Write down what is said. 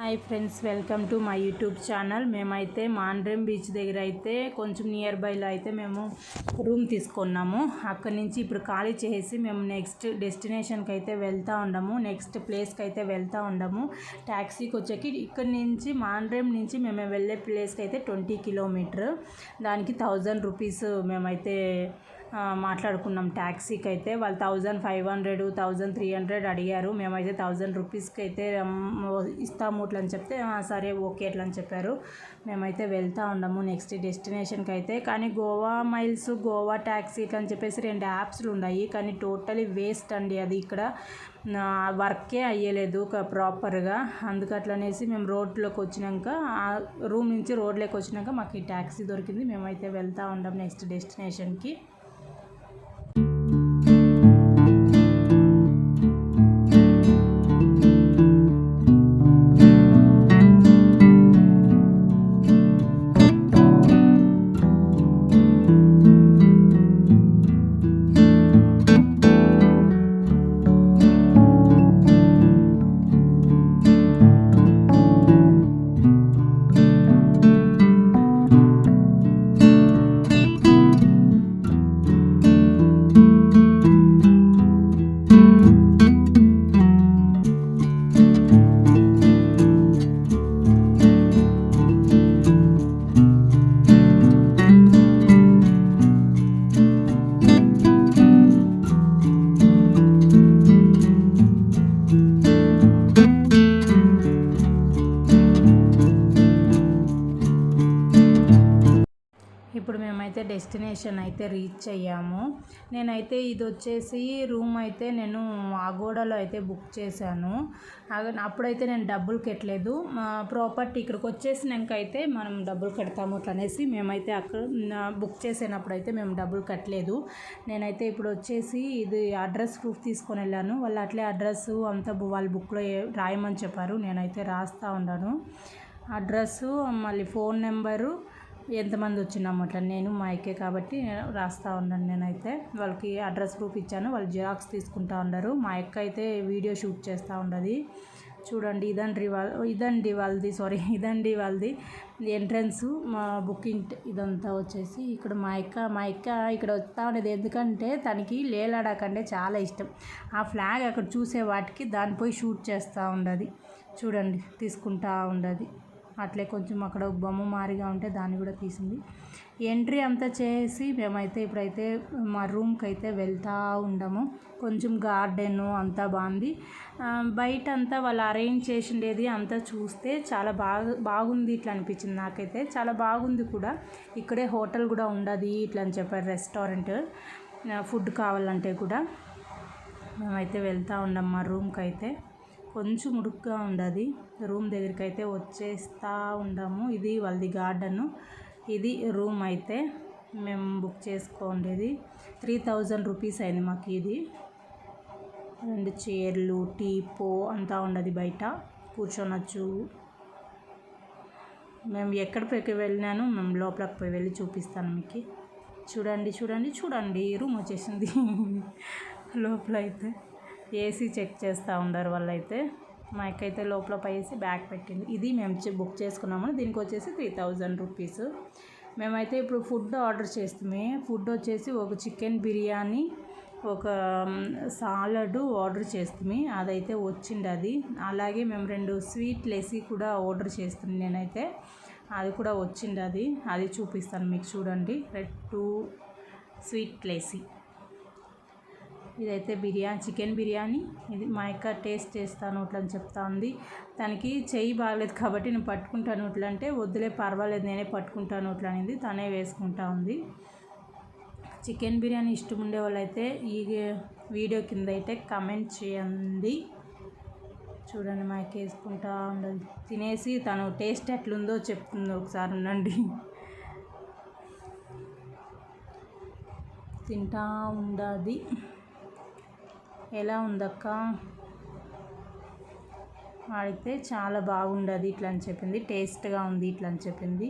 Hi friends, welcome to my YouTube channel. మేమైతే మాండ్రెం beach దగ్గర అయితే కొంచెం నియర్ బైలో అయితే మేము రూమ్ తీసుకున్నాము. అక్కడి నుంచి ఇప్పుడు ఖాళీ చేసి మేము నెక్స్ట్ డెస్టినేషన్కి అయితే వెళ్తూ ఉండము, నెక్స్ట్ ప్లేస్కి అయితే వెళ్తూ ఉండము. ట్యాక్సీకి వచ్చేకి ఇక్కడి నుంచి మాండ్రెం నుంచి మేము వెళ్ళే ప్లేస్కి అయితే 20 కిలోమీటర్, దానికి 1000 రూపీస్ మేమైతే మాట్లాడుకున్నాం. ట్యాక్సీకి అయితే వాళ్ళు 1500 1300 అడిగారు. మేమైతే 1000 రూపీస్కి అయితే ఇస్తాము అట్లా అని చెప్తే సరే ఓకే అట్లా అని చెప్పారు. మేమైతే వెళ్తూ ఉన్నాము నెక్స్ట్ డెస్టినేషన్కి అయితే. కానీ గోవా మైల్స్, గోవా ట్యాక్సీ ఇట్లా అని చెప్పేసి 2 యాప్స్లు ఉన్నాయి. కానీ టోటలీ వేస్ట్ అండి. అది ఇక్కడ వర్కే అయ్యలేదు ప్రాపర్గా. అందుకట్లనేసి మేము రోడ్లోకి వచ్చినాక, రూమ్ నుంచి రోడ్లోకి వచ్చినాక మాకు ఈ ట్యాక్సీ దొరికింది. మేమైతే వెళ్తూ ఉన్నాం నెక్స్ట్ డెస్టినేషన్కి. ఇప్పుడు మేమైతే డెస్టినేషన్ అయితే రీచ్ అయ్యాము. నేనైతే ఇది వచ్చేసి రూమ్ అయితే నేను అగోడాలో అయితే బుక్ చేశాను. అప్పుడైతే నేను డబ్బులు కట్టలేదు. ప్రాపర్టీ ఇక్కడికి వచ్చేసినాకైతే మనం డబ్బులు కడతాము అట్లా అనేసి మేమైతే అక్కడ బుక్ చేసినప్పుడు అయితే మేము డబ్బులు కట్టలేదు. నేనైతే ఇప్పుడు వచ్చేసి ఇది అడ్రస్ ప్రూఫ్ తీసుకొని వెళ్ళాను. వాళ్ళు అట్లే అడ్రస్ అంతా వాళ్ళ బుక్లో రాయమని చెప్పారు. నేనైతే రాస్తూ ఉన్నాను అడ్రస్సు, మళ్ళీ ఫోన్ నెంబరు, ఎంతమంది వచ్చినాము అట్లా. నేను మా అక్కే కాబట్టి రాస్తూ ఉన్నాను. నేనైతే వాళ్ళకి అడ్రస్ ప్రూఫ్ ఇచ్చాను. వాళ్ళు జిరాక్స్ తీసుకుంటా ఉన్నారు. మా అక్క అయితే వీడియో షూట్ చేస్తూ ఉండదు. చూడండి, ఇదండి వాళ్ళది ఎంట్రన్స్, మా బుకింగ్. ఇదంతా వచ్చేసి ఇక్కడ మా అక్క ఇక్కడ వస్తూ ఉండేది. ఎందుకంటే తనకి లేలాడాక్ అంటే చాలా ఇష్టం. ఆ ఫ్లాగ్ అక్కడ చూసే వాటికి దాని పోయి షూట్ చేస్తూ ఉండదు. చూడండి, తీసుకుంటా ఉండదు. అట్లే కొంచెం అక్కడ బొమ్మ మారిగా ఉంటే దాన్ని కూడా తీసింది. ఎంట్రీ అంతా చేసి మేమైతే ఇప్పుడైతే మా రూమ్కి అయితే వెళ్తూ ఉండము. కొంచెం గార్డెను అంతా బాగుంది. బయట అంతా వాళ్ళు అరేంజ్ చేసిండేది అంతా చూస్తే చాలా బాగుంది ఇట్లా అనిపించింది. నాకైతే చాలా బాగుంది కూడా. ఇక్కడే హోటల్ కూడా ఉండదు ఇట్లా అని చెప్పారు, రెస్టారెంట్. ఫుడ్ కావాలంటే కూడా. మేమైతే వెళ్తూ ఉన్నాం మా రూమ్కి అయితే. కొంచెం ఉడుకుగా ఉండదు. రూమ్ దగ్గరికి అయితే వచ్చేస్తూ ఉన్నాము. ఇది వాళ్ళది గార్డెను, ఇది రూమ్ అయితే మేము బుక్ చేసుకోండేది. 3000 రూపీస్ అయింది మాకు. ఇది 2 చైర్లు, టీపో అంతా ఉండదు. బయట కూర్చోనొచ్చు. మేము ఎక్కడికి వెళ్ళినాను, మేము లోపలికి పోయి వెళ్ళి చూపిస్తాను మీకు. చూడండి రూమ్ వచ్చేసింది. లోపల అయితే ఏసీ చెక్ చేస్తూ ఉన్నారు వాళ్ళైతే. మా అక్క అయితే లోపల వేసి బ్యాగ్ పెట్టింది. ఇది మేము బుక్ చేసుకున్నాము. దీనికి వచ్చేసి 3000 రూపీస్. మేమైతే ఇప్పుడు ఫుడ్ ఆర్డర్ చేస్తామే. ఫుడ్ వచ్చేసి ఒక చికెన్ బిర్యానీ, ఒక సాలడ్ ఆర్డర్ చేస్తాము. అదైతే వచ్చింది. అలాగే మేము 2 స్వీట్ లెసీ కూడా ఆర్డర్ చేస్తాము. నేనైతే అది కూడా వచ్చింది. అది చూపిస్తాను మీకు. చూడండి, 2 స్వీట్ లెసీ. ఇదైతే చికెన్ బిర్యానీ. ఇది మా అక్క టేస్ట్ చేస్తాను అట్లా అని చెప్తా ఉంది. తనకి చెయ్యి బాగలేదు కాబట్టి నేను పట్టుకుంటాను అట్లా అంటే, వద్దులే పర్వాలేదు నేనే పట్టుకుంటాను అట్లా అనేది. తనే వేసుకుంటా ఉంది. చికెన్ బిర్యానీ ఇష్టం ఉండే వాళ్ళైతే ఈ వీడియో కింద అయితే కమెంట్ చేయండి. చూడండి, మా అక్క వేసుకుంటా ఉండదు. తినేసి తను టేస్ట్ ఎట్లుందో చెప్తుంది. ఒకసారి ఉండండి. తింటా ఉండదు. ఎలా ఉందక్క అడిగితే చాలా బాగుండదు ఇట్లా అని చెప్పింది. టేస్ట్గా ఉంది ఇట్లా అని చెప్పింది.